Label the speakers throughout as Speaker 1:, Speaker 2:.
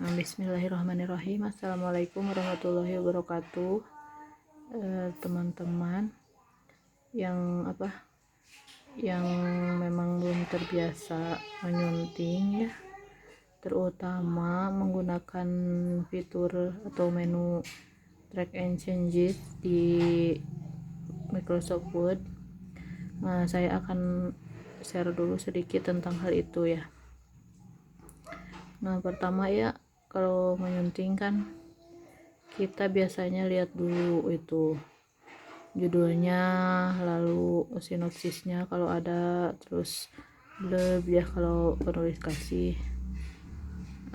Speaker 1: Bismillahirrahmanirrahim. Assalamualaikum warahmatullahi wabarakatuh. Teman-teman yang memang belum terbiasa menyunting ya, terutama menggunakan fitur atau menu track and changes di Microsoft Word. Saya akan share dulu sedikit tentang hal itu ya. Pertama ya, kalau menyunting kan kita biasanya lihat dulu itu judulnya, lalu sinopsisnya kalau ada, terus blurb ya kalau penulis kasih,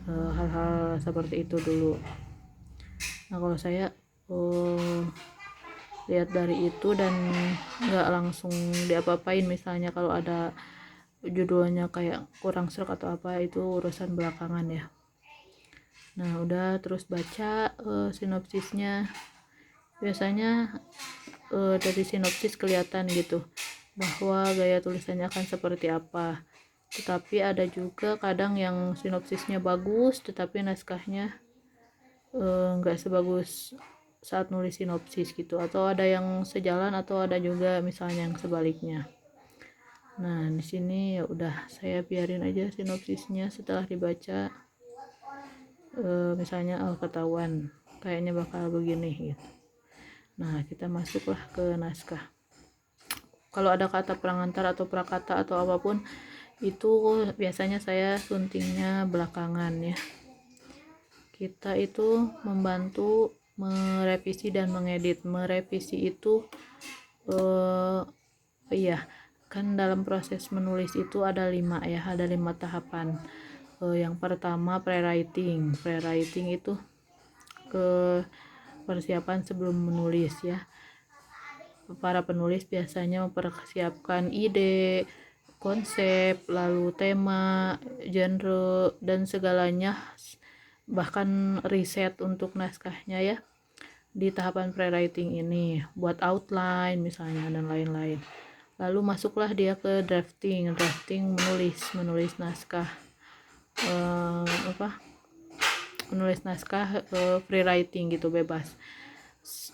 Speaker 1: hal-hal seperti itu dulu. Kalau saya lihat dari itu dan nggak langsung diapa-apain. Misalnya kalau ada judulnya kayak kurang serak atau apa, itu urusan belakangan ya. Udah terus baca sinopsisnya. Biasanya dari sinopsis kelihatan gitu bahwa gaya tulisannya akan seperti apa. Tetapi ada juga kadang yang sinopsisnya bagus tetapi naskahnya nggak sebagus saat nulis sinopsis gitu, atau ada yang sejalan atau ada juga misalnya yang sebaliknya. Di sini ya udah saya biarin aja sinopsisnya. Setelah dibaca misalnya ketahuan kayaknya bakal begini gitu. Kita masuklah ke naskah. Kalau ada kata pengantar atau prakata atau apapun itu biasanya saya suntingnya belakangan ya. Kita itu membantu merevisi dan mengedit. Merevisi itu kan dalam proses menulis itu ada 5 tahapan. Yang pertama pre-writing itu ke persiapan sebelum menulis ya. Para penulis biasanya mempersiapkan ide, konsep, lalu tema, genre, dan segalanya, bahkan riset untuk naskahnya ya, di tahapan pre-writing ini, buat outline misalnya dan lain-lain. Lalu masuklah dia ke drafting menulis naskah, menulis naskah free writing gitu, bebas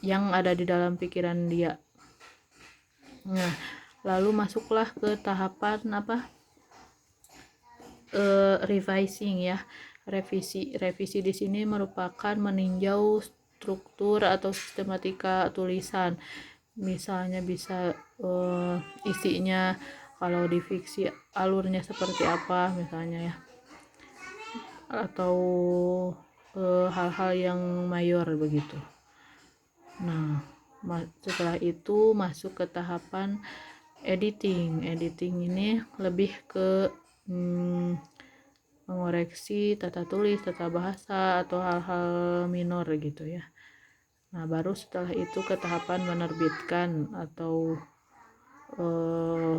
Speaker 1: yang ada di dalam pikiran dia. Lalu masuklah ke tahapan revising ya. Revisi di sini merupakan meninjau struktur atau sistematika tulisan. Misalnya bisa isinya, kalau di fiksi alurnya seperti apa misalnya ya, atau hal-hal yang mayor begitu. Setelah itu masuk ke tahapan editing ini lebih ke mengoreksi tata tulis, tata bahasa, atau hal-hal minor gitu ya. Baru setelah itu ke tahapan menerbitkan atau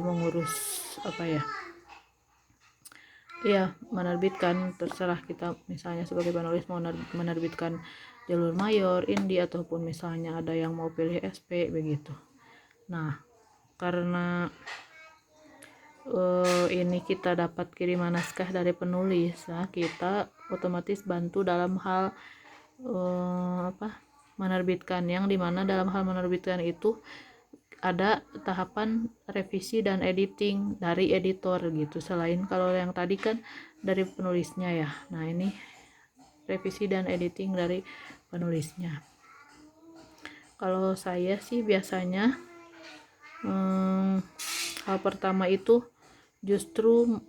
Speaker 1: mengurus menerbitkan. Terserah kita, misalnya sebagai penulis mau menerbitkan jalur mayor, indie, ataupun misalnya ada yang mau pilih SP begitu. Karena ini kita dapat kiriman naskah dari penulis, kita otomatis bantu dalam hal menerbitkan, yang dimana dalam hal menerbitkan itu ada tahapan revisi dan editing dari editor gitu. Selain kalau yang tadi kan dari penulisnya ya, ini revisi dan editing dari penulisnya. Kalau saya sih biasanya hal pertama itu justru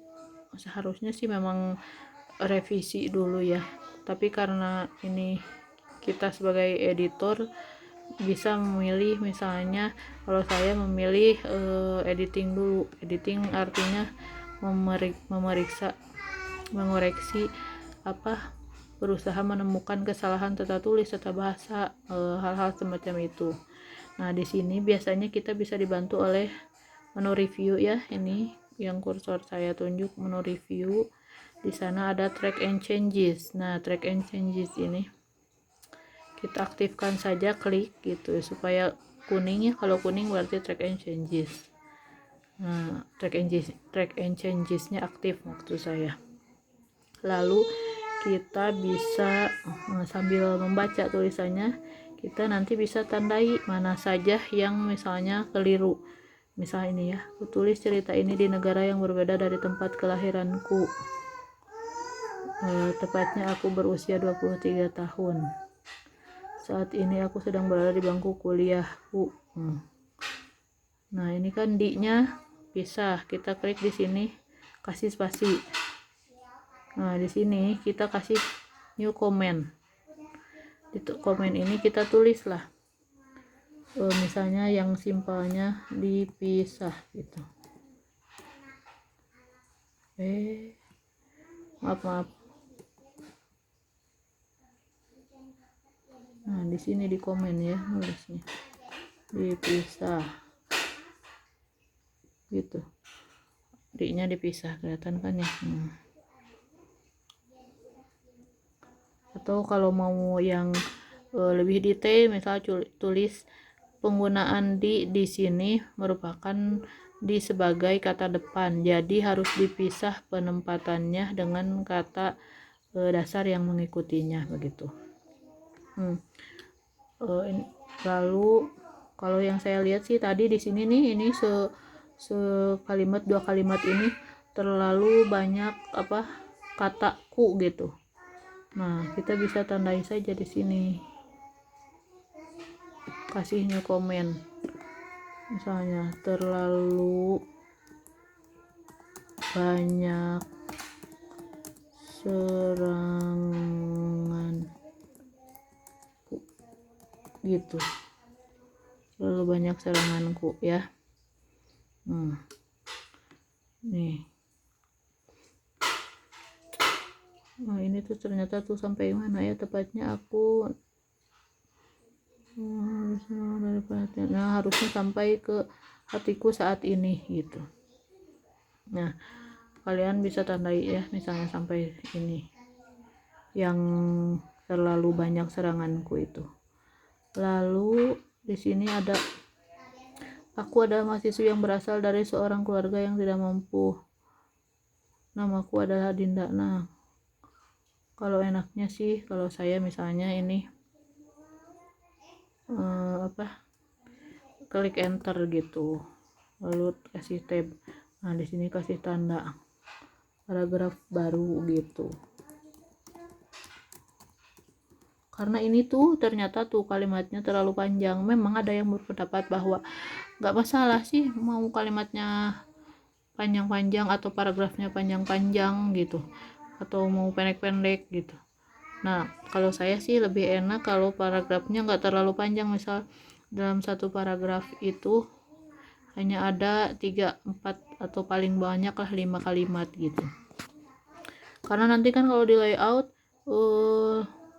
Speaker 1: seharusnya sih memang revisi dulu ya, tapi karena ini kita sebagai editor bisa memilih. Misalnya kalau saya memilih editing dulu. Editing artinya memeriksa, mengoreksi berusaha menemukan kesalahan tata tulis, tata bahasa, hal-hal semacam itu. Di sini biasanya kita bisa dibantu oleh menu review ya. Ini yang kursor saya tunjuk, menu review. Di sana ada track and changes. Track and changes ini kita aktifkan saja, klik gitu supaya kuning ya. Kalau kuning berarti track and changes. Track and changes-nya aktif maksud saya. Lalu kita bisa sambil membaca tulisannya, kita nanti bisa tandai mana saja yang misalnya keliru. Misal ini ya, aku tulis cerita ini di negara yang berbeda dari tempat kelahiranku. Tepatnya aku berusia 23 tahun. Saat ini aku sedang berada di bangku kuliahku. Nah, ini kan di-nya pisah. Kita klik di sini, kasih spasi. Nah, di sini kita kasih new comment. Di komen ini kita tulislah misalnya yang simpelnya dipisah gitu. Maaf. Nah, di sini di komen ya nulisnya dipisah gitu. D-nya dipisah, kelihatan kan ya. Atau kalau mau yang lebih detail, misal tulis penggunaan di sini merupakan di sebagai kata depan, jadi harus dipisah penempatannya dengan kata dasar yang mengikutinya begitu. Lalu kalau yang saya lihat sih tadi di sini nih, ini sekalimat dua kalimat ini terlalu banyak kata ku gitu. Nah, kita bisa tandai saja di sini, kasih new comment, misalnya terlalu banyak serangan gitu, terlalu banyak seranganku ya. Nih, nah ini tuh ternyata tuh sampai mana ya tepatnya aku harusnya sampai ke hatiku saat ini gitu. Nah, kalian bisa tandai ya, misalnya sampai ini yang terlalu banyak seranganku itu. Lalu di sini ada aku adalah mahasiswi yang berasal dari seorang keluarga yang tidak mampu. Namaku adalah Dinda. Nah, kalau enaknya sih kalau saya misalnya ini klik enter gitu, lalu kasih tab. Nah, di sini kasih tanda paragraf baru gitu. Karena ini tuh ternyata tuh kalimatnya terlalu panjang. Memang ada yang berpendapat bahwa nggak masalah sih mau kalimatnya panjang-panjang atau paragrafnya panjang-panjang gitu, atau mau pendek-pendek gitu. Nah, kalau saya sih lebih enak kalau paragrafnya nggak terlalu panjang. Misal dalam satu paragraf itu hanya ada 3, 4 atau paling banyak lah 5 kalimat gitu. Karena nanti kan kalau di layout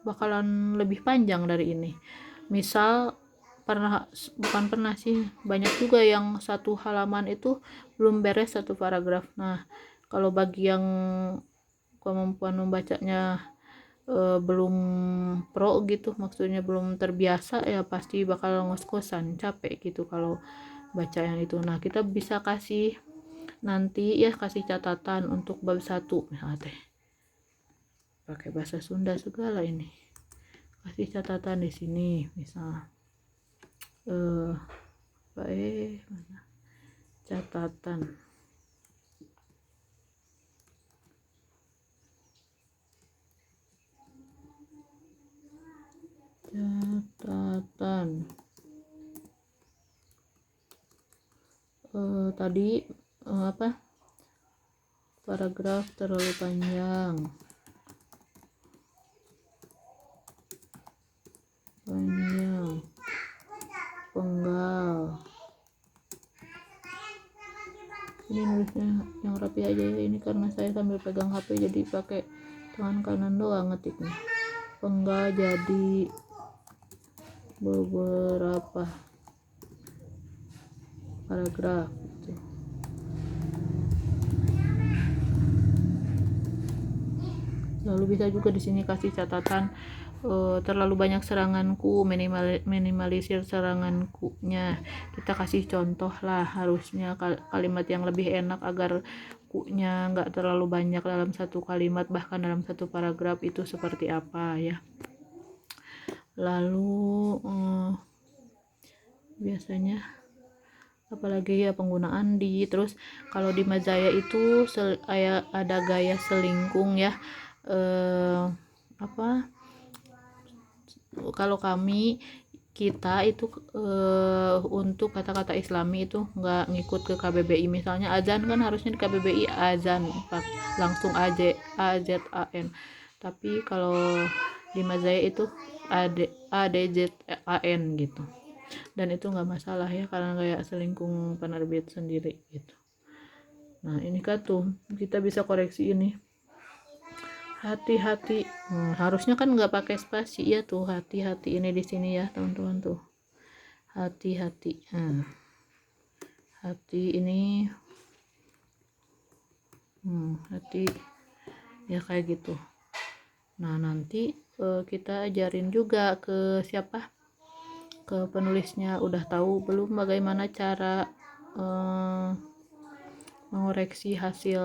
Speaker 1: bakalan lebih panjang dari ini. Misal bukan pernah sih, banyak juga yang satu halaman itu belum beres satu paragraf. Nah, kalau bagi yang kemampuan membacanya belum pro gitu, maksudnya belum terbiasa, ya pasti bakal ngos-ngosan, capek gitu kalau baca yang itu. Nah, kita bisa kasih nanti ya, kasih catatan untuk bab 1 misalnya teh pakai bahasa Sunda segala ini, kasih catatan di sini misal mana catatan tadi paragraf terlalu panjang penggal. Ini nulisnya yang rapi aja ya, ini karena saya sambil pegang HP jadi pakai tangan kanan doang ngetiknya. Penggal jadi beberapa paragraf gitu. Lalu bisa juga di sini kasih catatan terlalu banyak seranganku, minimalisir seranganku nya. Kita kasih contoh lah, harusnya kalimat yang lebih enak agar bakunya nggak terlalu banyak dalam satu kalimat, bahkan dalam satu paragraf itu seperti apa ya. Lalu biasanya apalagi ya penggunaan di, terus kalau di Mazaya itu ada gaya selingkung ya. Kalau kita itu untuk kata-kata Islami itu nggak ngikut ke KBBI. Misalnya azan kan harusnya di KBBI azan langsung AZAN, tapi kalau di Mazaya itu ADZAN gitu, dan itu nggak masalah ya karena kayak selingkung penerbit sendiri gitu. Nah ini kan tuh kita bisa koreksi ini, hati-hati. Harusnya kan nggak pakai spasi ya tuh, hati-hati ini di sini ya teman-teman tuh, hati-hati. Hati ini hati ya kayak gitu. Nah nanti kita ajarin juga ke siapa, ke penulisnya. Udah tahu belum bagaimana cara mengoreksi hasil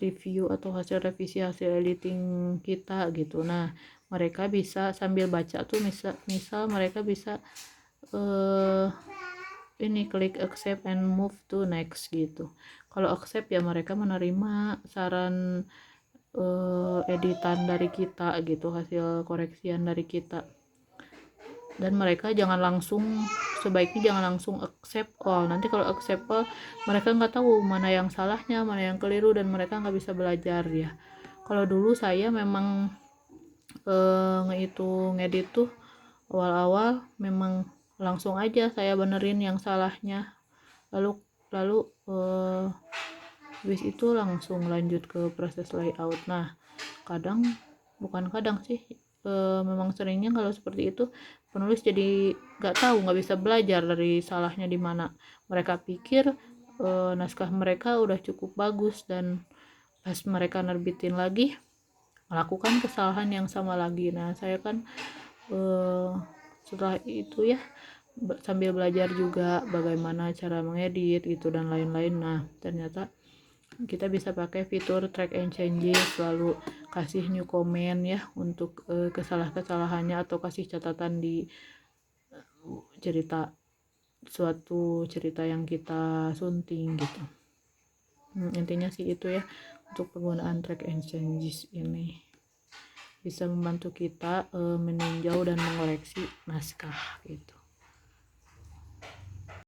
Speaker 1: review atau hasil revisi, hasil editing kita gitu. Nah mereka bisa sambil baca tuh, misal mereka bisa ini klik accept and move to next gitu. Kalau accept ya mereka menerima saran editan dari kita gitu, hasil koreksian dari kita. Dan mereka sebaiknya jangan langsung accept all. Nanti kalau accept all, mereka nggak tahu mana yang salahnya, mana yang keliru, dan mereka nggak bisa belajar ya. Kalau dulu saya memang ngedit tuh awal-awal memang langsung aja saya benerin yang salahnya, lalu habis itu langsung lanjut ke proses layout. Nah bukan kadang sih, memang seringnya kalau seperti itu penulis jadi nggak bisa belajar dari salahnya di mana. Mereka pikir naskah mereka udah cukup bagus, dan pas mereka nerbitin lagi melakukan kesalahan yang sama lagi. Nah saya kan setelah itu ya sambil belajar juga bagaimana cara mengedit gitu dan lain-lain. Nah ternyata kita bisa pakai fitur track and changes, lalu kasih new comment ya untuk kesalahan-kesalahannya, atau kasih catatan di suatu cerita yang kita sunting gitu. Intinya sih itu ya, untuk penggunaan track and changes ini bisa membantu kita meninjau dan mengoreksi naskah gitu.